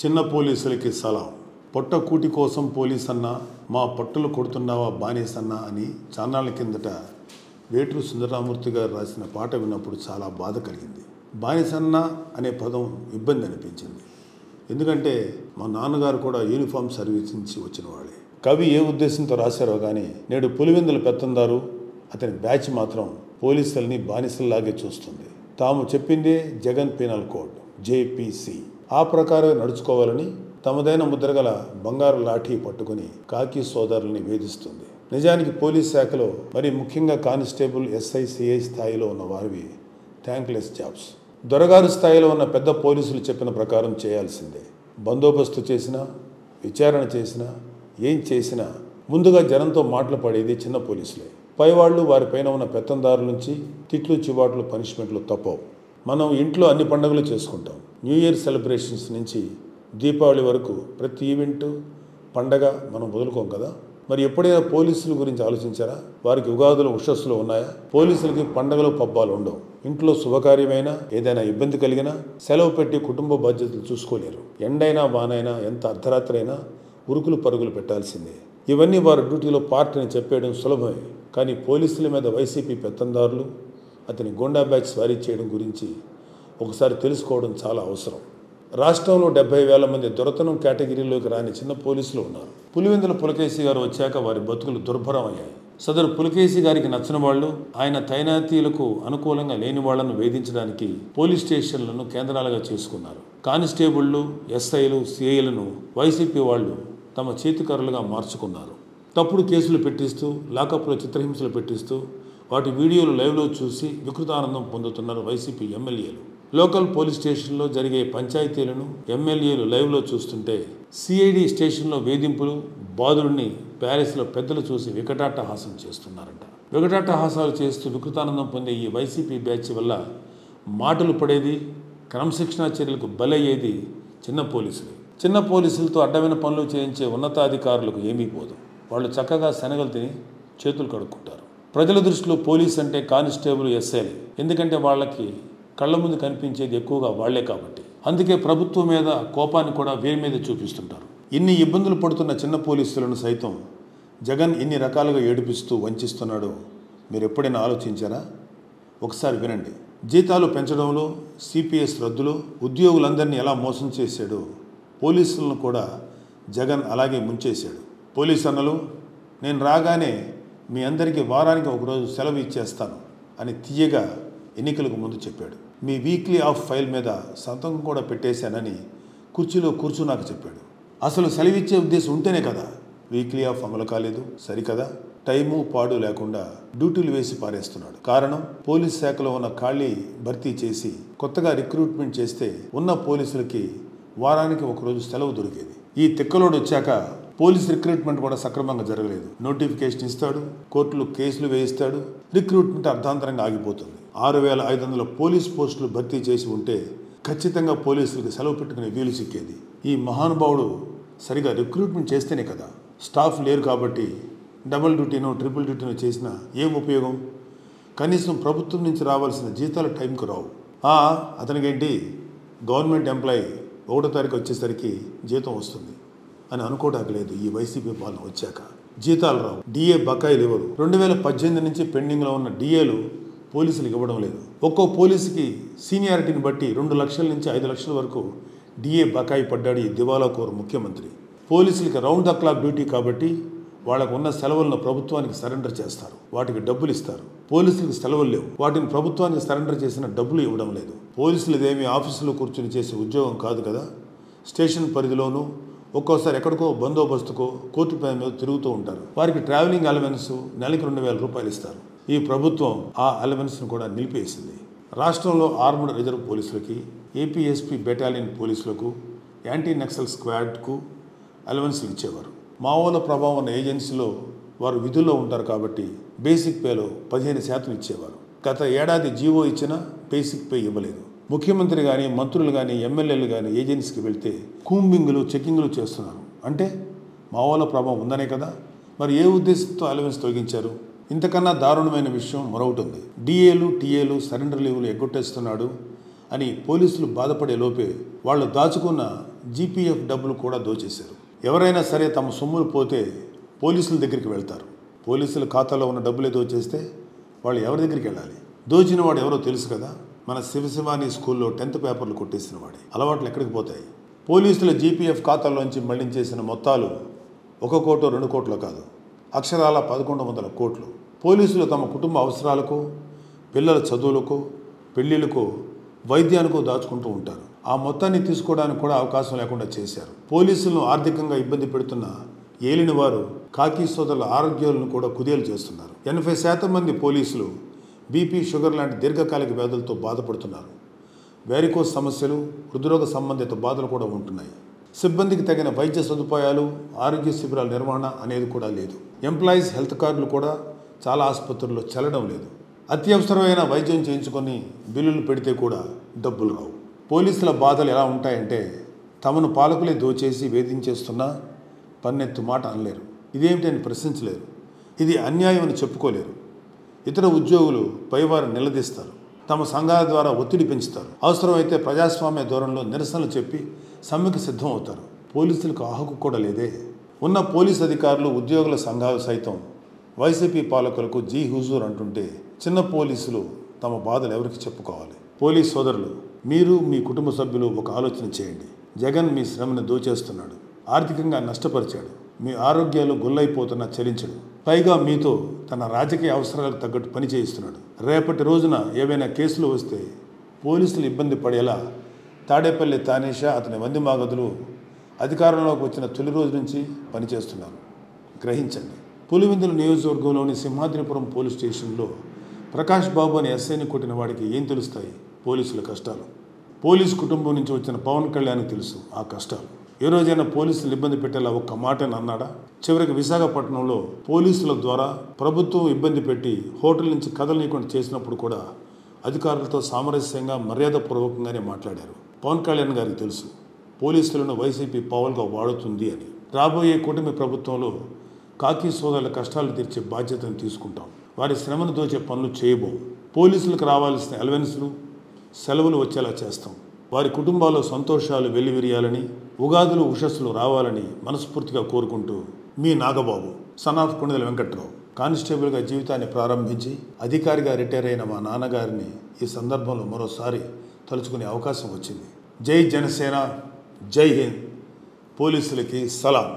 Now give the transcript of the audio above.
చిన్న పోలీసులకి సలాం. పొట్ట కూటి కోసం పోలీస్ అన్నా, మా పట్టులు కొడుతున్నావా బానేసన్నా అని చాన్నాళ్ళ కిందట వేటూరు సుందరరామూర్తి గారు రాసిన పాట విన్నప్పుడు చాలా బాధ కలిగింది. బానిసన్న అనే పదం ఇబ్బంది అనిపించింది. ఎందుకంటే మా నాన్నగారు కూడా యూనిఫామ్ సర్వీస్ నుంచి వచ్చిన వాళ్ళే. కవి ఏ ఉద్దేశంతో రాశారో కానీ నేడు పులివెందుల పెత్తందారు అతని బ్యాచ్ మాత్రం పోలీసుల్ని బానిసల్లాగే చూస్తుంది. తాము చెప్పిందే జగన్ పీనల్ కోడ్ JPC. ఆ ప్రకారమే నడుచుకోవాలని తమదైన ముద్రగల బంగారు లాఠీ పట్టుకుని కాకి సోదరుల్ని వేధిస్తుంది. నిజానికి పోలీస్ శాఖలో మరి ముఖ్యంగా కానిస్టేబుల్ SI CI స్థాయిలో ఉన్న వారివి థ్యాంక్లెస్ జాబ్స్. దొరగారు స్థాయిలో ఉన్న పెద్ద పోలీసులు చెప్పిన ప్రకారం చేయాల్సిందే. బందోబస్తు చేసినా, విచారణ చేసినా, ఏం చేసినా ముందుగా జనంతో మాటలు పడేది చిన్న పోలీసులే. పైవాళ్లు వారిపైన ఉన్న పెత్తందారుల నుంచి తిట్లు, చివాట్లు, పనిష్మెంట్లు తప్పవు. మనం ఇంట్లో అన్ని పండుగలు చేసుకుంటాం. న్యూ ఇయర్ సెలబ్రేషన్స్ నుంచి దీపావళి వరకు ప్రతి ఈవెంటు, పండగ మనం వదులుకోం కదా. మరి ఎప్పుడైనా పోలీసుల గురించి ఆలోచించారా? వారికి ఉగాదులు, ఉషస్సులు ఉన్నాయా? పోలీసులకి పండగలు, పబ్బాలు ఉండవు. ఇంట్లో శుభకార్యమైనా, ఏదైనా ఇబ్బంది కలిగినా సెలవు పెట్టి కుటుంబ బాధ్యతలు చూసుకోలేరు. ఎండైనా వానైనా, ఎంత అర్ధరాత్రి అయినా ఉరుకులు పరుగులు పెట్టాల్సిందే. ఇవన్నీ వారి డ్యూటీలో పార్ట్ అని చెప్పేయడం సులభమే. కానీ పోలీసుల మీద వైసీపీ పెత్తందారులు, అతని గోండా బ్యాచ్ స్వారీ చేయడం గురించి ఒకసారి తెలుసుకోవడం చాలా అవసరం. రాష్ట్రంలో 70,000 మంది దొరతనం కేటగిరీలోకి రాని చిన్న పోలీసులు ఉన్నారు. పులివెందుల పులకేశి గారు వచ్చాక వారి బతుకులు దుర్భరం అయ్యాయి. సదరు పులకేశి గారికి నచ్చిన వాళ్ళు, ఆయన తైనాతీలకు అనుకూలంగా లేని వాళ్లను వేధించడానికి పోలీస్ స్టేషన్లను కేంద్రాలుగా చేసుకున్నారు. కానిస్టేబుళ్లు, SIలు, CIలను వైసీపీ వాళ్ళు తమ చేతికర్రలుగా మార్చుకున్నారు. తప్పుడు కేసులు పెట్టిస్తూ, లాకప్లో చిత్రహింసలు పెట్టిస్తూ వాటి వీడియోలు లైవ్లో చూసి వికృతానందం పొందుతున్నారు వైసీపీ ఎమ్మెల్యేలు. లోకల్ పోలీస్ స్టేషన్లో జరిగే పంచాయతీలను ఎమ్మెల్యేలు లైవ్లో చూస్తుంటే CID స్టేషన్లో వేధింపులు, బాధుడిని ప్యాలెస్లో పెద్దలు చూసి వికటాట్టహాసం చేస్తున్నారంట. వికటాట్టహాసాలు చేస్తూ వికృతానందం పొందే ఈ వైసీపీ బ్యాచ్ వల్ల మాటలు పడేది, క్రమశిక్షణా చర్యలకు బలయ్యేది చిన్న పోలీసులు. చిన్న పోలీసులతో అడ్డమైన పనులు చేయించే ఉన్నతాధికారులకు ఏమీ పోదు. వాళ్ళు చక్కగా శనగలు తిని చేతులు కడుక్కుంటారు. ప్రజల దృష్టిలో పోలీస్ అంటే కానిస్టేబుల్, SIలే. ఎందుకంటే వాళ్ళకి కళ్ళ ముందు కనిపించేది ఎక్కువగా వాళ్లే కాబట్టి. అందుకే ప్రభుత్వం మీద కోపాన్ని కూడా వీరి మీద చూపిస్తుంటారు. ఇన్ని ఇబ్బందులు పడుతున్న చిన్న పోలీసులను సైతం జగన్ ఇన్ని రకాలుగా ఏడిపిస్తూ వంచిస్తున్నాడో మీరు ఎప్పుడైనా ఆలోచించారా? ఒకసారి వినండి. జీతాలు పెంచడంలో, CPS రద్దులో ఉద్యోగులందరినీ ఎలా మోసం చేశాడో పోలీసులను కూడా జగన్ అలాగే ముంచేశాడు. పోలీసు అన్నలు, నేను రాగానే మీ అందరికీ వారానికి ఒకరోజు సెలవు ఇచ్చేస్తాను అని తీయగా ఎన్నికలకు ముందు చెప్పాడు. మీ వీక్లీ ఆఫ్ ఫైల్ మీద సంతకం కూడా పెట్టేశానని కుర్చీలో కూర్చున్నాక చెప్పాడు. అసలు సెలవిచ్చే ఉద్దేశం ఉంటేనే కదా వీక్లీ ఆఫ్ అమలు కాలేదు. సరికదా, టైము పాడు లేకుండా డ్యూటీలు వేసి పారేస్తున్నాడు. కారణం, పోలీస్ శాఖలో ఉన్న ఖాళీ భర్తీ చేసి కొత్తగా రిక్రూట్మెంట్ చేస్తే ఉన్న పోలీసులకి వారానికి ఒకరోజు సెలవు దొరికేది. ఈ తిక్కలోడు వచ్చాక పోలీస్ రిక్రూట్మెంట్ కూడా సక్రమంగా జరగలేదు. నోటిఫికేషన్ ఇస్తాడు, కోర్టులు కేసులు వేయిస్తాడు, రిక్రూట్మెంట్ అర్ధాంతరంగా ఆగిపోతుంది. 6,500 పోలీస్ పోస్టులు భర్తీ చేసి ఉంటే ఖచ్చితంగా పోలీసులకు సెలవు పెట్టుకునే వీలు సిక్కేది. ఈ మహానుభావుడు సరిగా రిక్రూట్మెంట్ చేస్తేనే కదా. స్టాఫ్ లేరు కాబట్టి డబుల్ డ్యూటీనో, ట్రిపుల్ డ్యూటీనో చేసినా ఏం ఉపయోగం? కనీసం ప్రభుత్వం నుంచి రావాల్సిన జీతాలు టైంకు రావు. అతనికేంటి, గవర్నమెంట్ ఎంప్లాయీ 1వ తారీఖు వచ్చేసరికి జీతం వస్తుంది అని అనుకోవడానికి లేదు. ఈ వైసీపీ పాలన వచ్చాక జీతాలు రావు, DA బకాయిలు ఇవ్వరు. 2018 నుంచి పెండింగ్లో ఉన్న DAలు పోలీసులకు ఇవ్వడం లేదు. ఒక్కో పోలీసుకి సీనియారిటీని బట్టి 2 లక్షల నుంచి 5 లక్షల వరకు DA బకాయి పడ్డాడు ఈ దివాలా కోరు ముఖ్యమంత్రి. పోలీసులకి రౌండ్ ద క్లాక్ డ్యూటీ కాబట్టి వాళ్ళకు ఉన్న సెలవులను ప్రభుత్వానికి సరెండర్ చేస్తారు, వాటికి డబ్బులు ఇస్తారు. పోలీసులకు సెలవులు లేవు, వాటిని ప్రభుత్వానికి సరెండర్ చేసిన డబ్బులు ఇవ్వడం లేదు. పోలీసులు ఇదేమీ ఆఫీసులో కూర్చొని చేసే ఉద్యోగం కాదు కదా. స్టేషన్ పరిధిలోనూ ఒక్కోసారి ఎక్కడికో బందోబస్తుకో, కోర్టు పై మీద తిరుగుతూ ఉంటారు. వారికి ట్రావెలింగ్ అలవెన్స్ నెలకి 2,000 రూపాయలు ఇస్తారు. ఈ ప్రభుత్వం ఆ అలవెన్స్ను కూడా నిలిపేసింది. రాష్ట్రంలో ఆర్మ్డ్ రిజర్వ్ పోలీసులకి, APSP బెటాలియన్ పోలీసులకు, యాంటీ నక్సల్ స్క్వాడ్కు అలవెన్స్లు ఇచ్చేవారు. మావోల ప్రభావం ఉన్న ఏజెన్సీలో వారు విధుల్లో ఉంటారు కాబట్టి బేసిక్ పేలో 15% ఇచ్చేవారు. గత ఏడాది జీవో ఇచ్చినా బేసిక్ పే ఇవ్వలేదు. ముఖ్యమంత్రి కానీ, మంత్రులు కానీ, ఎమ్మెల్యేలు కానీ ఏజెన్సీకి వెళ్తే కూంబింగ్లు, చెక్కింగ్లు చేస్తున్నారు. అంటే మావోల ప్రభావం ఉందనే కదా. మరి ఏ ఉద్దేశంతో అలవెన్స్ తొలగించారు? ఇంతకన్నా దారుణమైన విషయం మరొకటి ఉంది. DAలు, TAలు సరెండర్ లీవులు ఎగ్గొట్టేస్తున్నాడు అని పోలీసులు బాధపడే లోపే వాళ్ళు దాచుకున్న జీపీఎఫ్ డబ్బులు కూడా దోచేశారు. ఎవరైనా సరే తమ సొమ్ములు పోతే పోలీసుల దగ్గరికి వెళ్తారు. పోలీసుల ఖాతాలో ఉన్న డబ్బులే దోచేస్తే వాళ్ళు ఎవరి దగ్గరికి వెళ్ళాలి? దోచిన వాడు ఎవరో తెలుసు కదా, మన శివశివాని స్కూల్లో 10th పేపర్లు కొట్టేసిన వాడే. అలవాట్లు ఎక్కడికి పోతాయి? పోలీసుల జీపీఎఫ్ ఖాతాల్లోంచి మళ్లించేసిన మొత్తాలు 1 కోటో 2 కోట్లో కాదు, అక్షరాల 1100 కోట్లు. పోలీసులు తమ కుటుంబ అవసరాలకు, పిల్లల చదువులకు, పెళ్లిళ్లకు, వైద్యానికో దాచుకుంటూ ఉంటారు. ఆ మొత్తాన్ని తీసుకోవడానికి కూడా అవకాశం లేకుండా చేశారు. పోలీసులను ఆర్థికంగా ఇబ్బంది పెడుతున్న ఏలిన వారు కాకి సోదరుల ఆరోగ్యాలను కూడా కుదేలు చేస్తున్నారు. 80% మంది పోలీసులు బీపీ, షుగర్ లాంటి దీర్ఘకాలిక వ్యాధులతో బాధపడుతున్నారు. వ్యారికోస్ సమస్యలు, హృద్రోగ సంబంధిత బాధలు కూడా ఉంటున్నాయి. సిబ్బందికి తగిన వైద్య సదుపాయాలు, ఆరోగ్య శిబిరాల నిర్వహణ అనేది కూడా లేదు. ఎంప్లాయీస్ హెల్త్ కార్డులు కూడా చాలా ఆసుపత్రుల్లో చెల్లడం లేదు. అత్యవసరమైన వైద్యం చేయించుకొని బిల్లులు పెడితే కూడా డబ్బులు రావు. పోలీసుల బాధలు ఎలా ఉంటాయంటే, తమను పాలకులే దోచేసి వేధించేస్తున్నా పన్నెత్తు మాట అనలేరు. ఇదేమిటని ప్రశ్నించలేరు. ఇది అన్యాయం అని చెప్పుకోలేరు. ఇతర ఉద్యోగులు పైవారు నిలదీస్తారు. తమ సంఘాల ద్వారా ఒత్తిడి పెంచుతారు. అవసరమైతే ప్రజాస్వామ్య ధోరణిలో నిరసనలు చెప్పి సమ్మెకు సిద్ధం అవుతారు. పోలీసులకు ఆ హక్కు కూడా లేదే. ఉన్న పోలీసు అధికారులు, ఉద్యోగుల సంఘాలు సైతం వైసీపీ పాలకులకు జీ హుజూర్ అంటుంటే చిన్న పోలీసులు తమ బాధలు ఎవరికి చెప్పుకోవాలి? పోలీస్ సోదరులు, మీరు మీ కుటుంబ సభ్యులు ఒక ఆలోచన చేయండి. జగన్ మీ శ్రమను దోచేస్తున్నాడు, ఆర్థికంగా నష్టపరిచాడు, మీ ఆరోగ్యాలు గుల్లైపోతున్నా చలించడు. పైగా మీతో తన రాజకీయ అవసరాలకు తగ్గట్టు పని చేయిస్తున్నాడు. రేపటి రోజున ఏవైనా కేసులు వస్తే పోలీసులు ఇబ్బంది పడేలా తాడేపల్లి తానేషా, అతని వందిమాగదులు అధికారంలోకి వచ్చిన తొలి రోజు నుంచి పనిచేస్తున్నారు. గ్రహించండి. పులివెందుల నియోజకవర్గంలోని సింహాద్రిపురం పోలీస్ స్టేషన్లో ప్రకాష్ బాబు అనే ఎస్ఐని కొట్టిన వాడికి ఏం తెలుస్తాయి పోలీసుల కష్టాలు? పోలీసు కుటుంబం నుంచి వచ్చిన పవన్ కళ్యాణ్కి తెలుసు ఆ కష్టాలు. ఏ రోజైనా పోలీసులు ఇబ్బంది పెట్టేలా ఒక్క మాటని అన్నాడా? చివరికి విశాఖపట్నంలో పోలీసుల ద్వారా ప్రభుత్వం ఇబ్బంది పెట్టి హోటల్ నుంచి కదలనీయకుండా చేసినప్పుడు కూడా అధికారులతో సామరస్యంగా, మర్యాదపూర్వకంగానే మాట్లాడారు. పవన్ కళ్యాణ్ గారికి తెలుసు పోలీసులను వైసీపీ పావులుగా వాడుతుంది అని. రాబోయే కూటమి ప్రభుత్వంలో కాకి సోదరుల కష్టాలు తీర్చే బాధ్యతను తీసుకుంటాం. వారి శ్రమను దోచే పనులు చేయబోం. పోలీసులకు రావాల్సిన అలవెన్స్లు, సెలవులు వచ్చేలా చేస్తాం. వారి కుటుంబాల్లో సంతోషాలు వెల్లివిరియాలని, ఉగాదులు, ఉషస్సులు రావాలని మనస్ఫూర్తిగా కోరుకుంటూ మీ నాగబాబు, సన్ ఆఫ్ కొండల వెంకట్రావు. కానిస్టేబుల్గా జీవితాన్ని ప్రారంభించి అధికారిగా రిటైర్ అయిన మా నాన్నగారిని ఈ సందర్భంలో మరోసారి తలుచుకునే అవకాశం వచ్చింది. జై జనసేన, జై హింద్. పోలీసులకి సలాం.